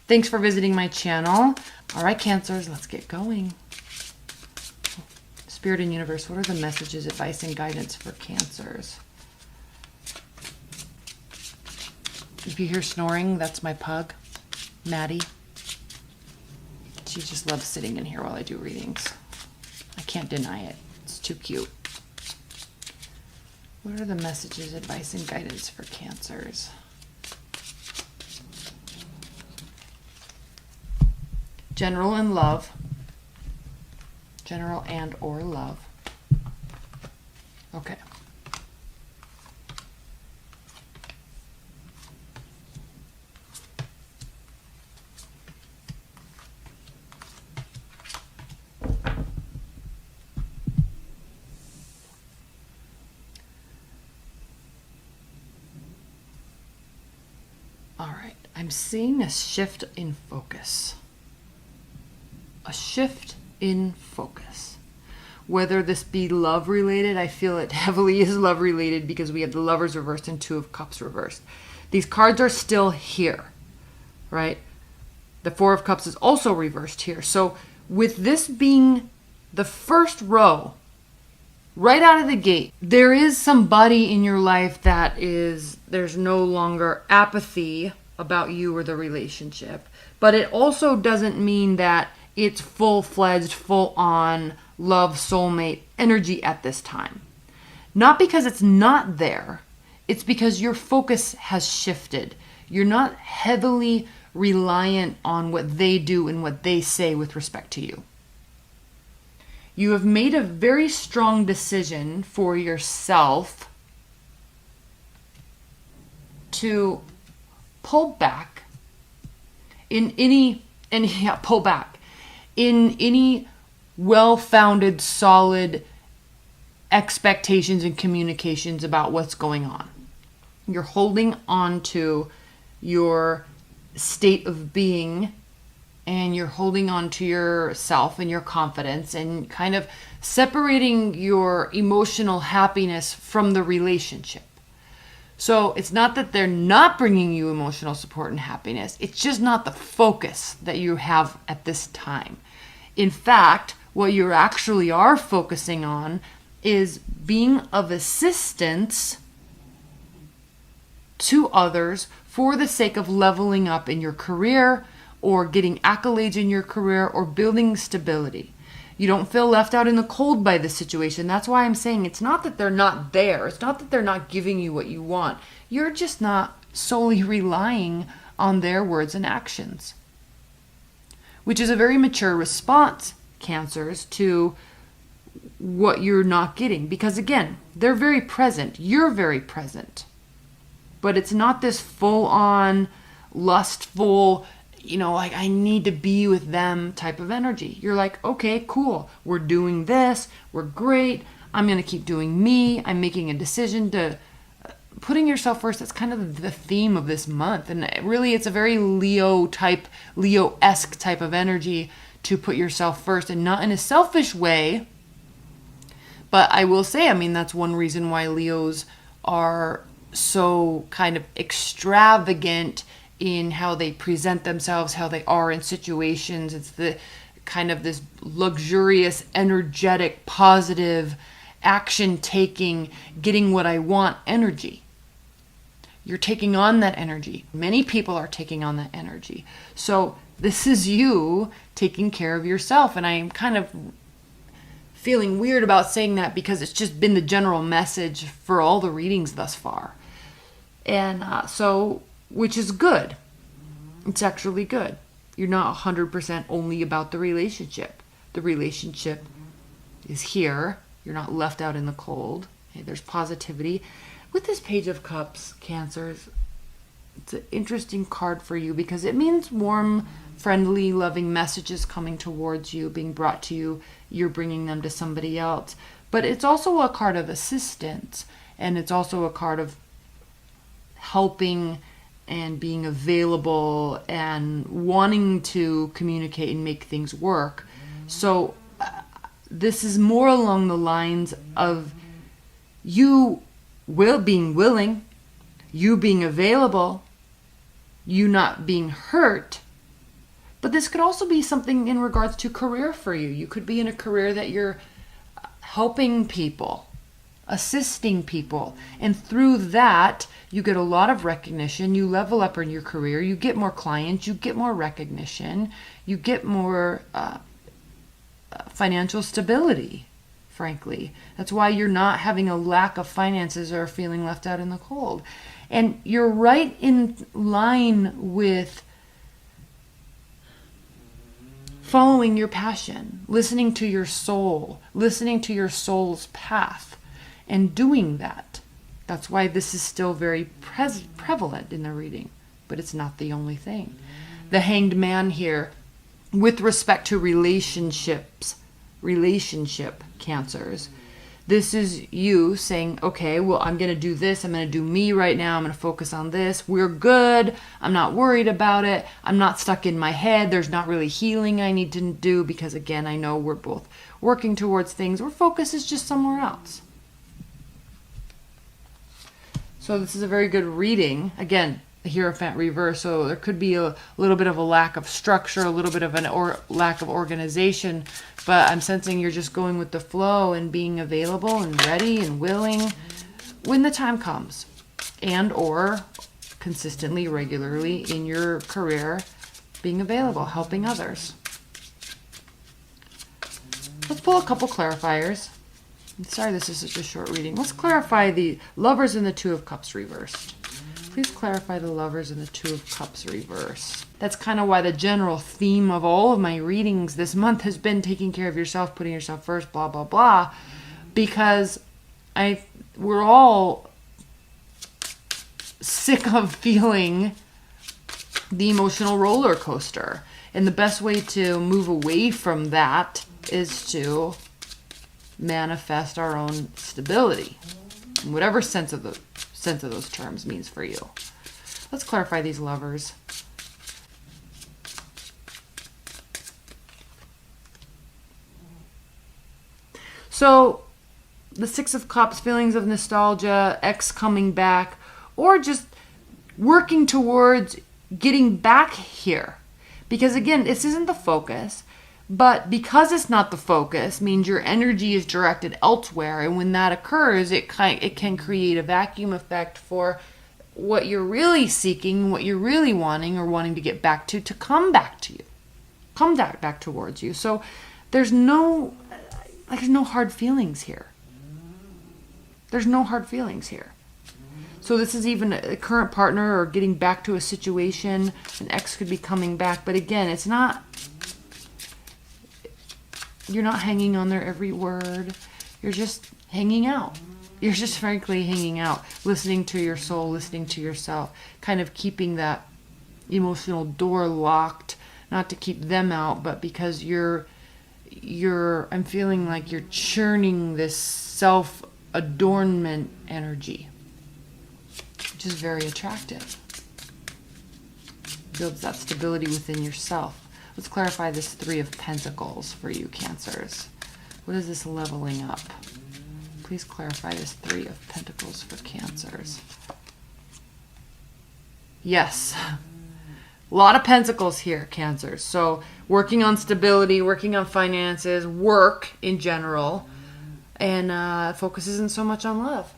Thanks for visiting my channel. All right, Cancers, let's get going. Spirit and universe, what are the messages, advice, and guidance for Cancers? If you hear snoring, that's my pug, Maddie. She just loves sitting in here while I do readings. I can't deny it. It's too cute. What are the messages, advice, and guidance for Cancers? General and love. General and or love. Okay. All right. I'm seeing a shift in focus. A shift in focus. Whether this be love related, I feel it heavily is love related because we have the Lovers reversed and Two of Cups reversed. These cards are still here, right? The Four of Cups is also reversed here. So with this being the first row, right out of the gate, there is somebody in your life that is, there's no longer apathy about you or the relationship. But it also doesn't mean that it's full-fledged, full-on love, soulmate energy at this time. Not because it's not there. It's because your focus has shifted. You're not heavily reliant on what they do and what they say with respect to you. You have made a very strong decision for yourself to pull back in any well-founded, solid expectations and communications about what's going on. You're holding on to your state of being, and you're holding on to yourself and your confidence, and kind of separating your emotional happiness from the relationship. So it's not that they're not bringing you emotional support and happiness. It's just not the focus that you have at this time. In fact, what you actually are focusing on is being of assistance to others for the sake of leveling up in your career, or getting accolades in your career, or building stability. You don't feel left out in the cold by this situation. That's why I'm saying it's not that they're not there. It's not that they're not giving you what you want. You're just not solely relying on their words and actions. Which is a very mature response, Cancers, to what you're not getting. Because again, they're very present. You're very present. But it's not this full-on, lustful, like I need to be with them type of energy. You're like, okay, cool. We're doing this. We're great. I'm going to keep doing me. I'm making a decision to putting yourself first. That's kind of the theme of this month. And really, it's a very Leo-esque type of energy to put yourself first, and not in a selfish way. But I will say, that's one reason why Leos are so kind of extravagant in how they present themselves, how they are in situations. It's the kind of this luxurious, energetic, positive, action-taking, getting what I want energy. You're taking on that energy. Many people are taking on that energy. So this is you taking care of yourself. And I'm kind of feeling weird about saying that because it's just been the general message for all the readings thus far. And which is good. It's actually good. You're not 100% only about the relationship. The relationship is here. You're not left out in the cold. Okay, there's positivity. With this Page of Cups, Cancers, it's an interesting card for you because it means warm, friendly, loving messages coming towards you, being brought to you. You're bringing them to somebody else. But it's also a card of assistance, and it's also a card of helping and being available and wanting to communicate and make things work. So this is more along the lines of you being willing, you being available, you not being hurt, this could also be something in regards to career for you. You could be in a career that you're helping people, assisting people. And through that, you get a lot of recognition. You level up in your career. You get more clients. You get more recognition. You get more financial stability, frankly. That's why you're not having a lack of finances or feeling left out in the cold. And you're right in line with following your passion, listening to your soul, listening to your soul's path, and doing that. That's why this is still very prevalent in the reading, but it's not the only thing. The Hanged Man here, with respect to relationship cancers, this is you saying, okay, well, I'm going to do this. I'm going to do me right now. I'm going to focus on this. We're good. I'm not worried about it. I'm not stuck in my head. There's not really healing I need to do because, again, I know we're both working towards things where focus is just somewhere else. So this is a very good reading. Again, the Hierophant reverse, so there could be a little bit of a lack of structure, a little bit of lack of organization, but I'm sensing you're just going with the flow and being available and ready and willing when the time comes, and or consistently, regularly in your career, being available, helping others. Let's pull a couple clarifiers. I'm sorry this is such a short reading. Let's clarify the Lovers and the Two of Cups reversed. Please clarify the Lovers and the Two of Cups reverse. That's kind of why the general theme of all of my readings this month has been taking care of yourself, putting yourself first, blah, blah, blah. Because we're all sick of feeling the emotional roller coaster. And the best way to move away from that is to manifest our own stability, in whatever sense of those terms means for you. Let's clarify these Lovers. So the Six of Cups, feelings of nostalgia, ex coming back, or just working towards getting back here. Because again, this isn't the focus. But because it's not the focus, means your energy is directed elsewhere. And when that occurs, it can create a vacuum effect for what you're really seeking, what you're really wanting or wanting to get back to come back to you. Come back towards you. So there's no hard feelings here. There's no hard feelings here. So this is even a current partner or getting back to a situation. An ex could be coming back. But again, it's not... You're not hanging on their every word. You're just hanging out. You're just frankly hanging out, listening to your soul, listening to yourself, kind of keeping that emotional door locked, not to keep them out, but because I'm feeling like you're churning this self-adornment energy, which is very attractive. Builds that stability within yourself. Let's clarify this Three of Pentacles for you, Cancers. What is this leveling up? Please clarify this Three of Pentacles for Cancers. Yes. A lot of pentacles here, Cancers. So working on stability, working on finances, work in general, and focus isn't so much on love.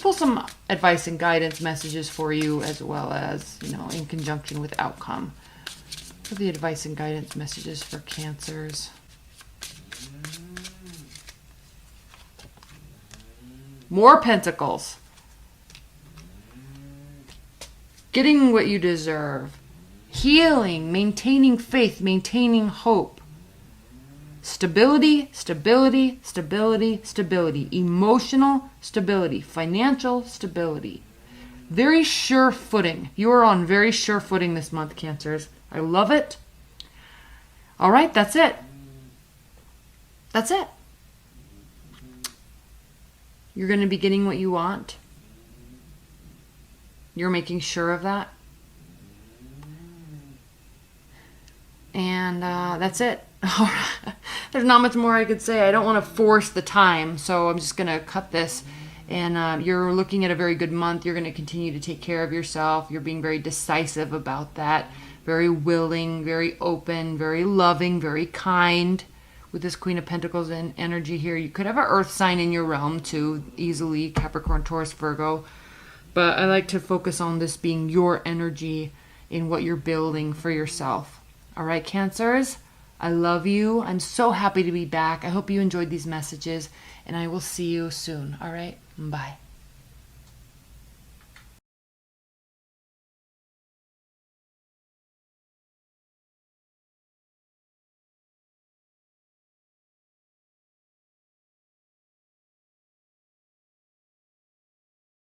Pull some advice and guidance messages for you, as well as, in conjunction with outcome. For the advice and guidance messages for Cancers. More pentacles. Getting what you deserve. Healing, maintaining faith, maintaining hope. Stability, stability, stability, stability. Emotional stability, financial stability. Very sure footing. You are on very sure footing this month, Cancers. I love it. All right, that's it. That's it. You're going to be getting what you want. You're making sure of that. And that's it. There's not much more I could say. I don't want to force the time, so I'm just going to cut this And you're looking at a very good month. You're going to continue to take care of yourself. You're being very decisive about that. Very willing, very open, very loving, very kind. With this Queen of Pentacles and energy here, you could have an earth sign in your realm too, easily, Capricorn, Taurus, Virgo. But I like to focus on this being your energy in what you're building for yourself. All right, Cancers, I love you. I'm so happy to be back. I hope you enjoyed these messages, and I will see you soon. All right, bye.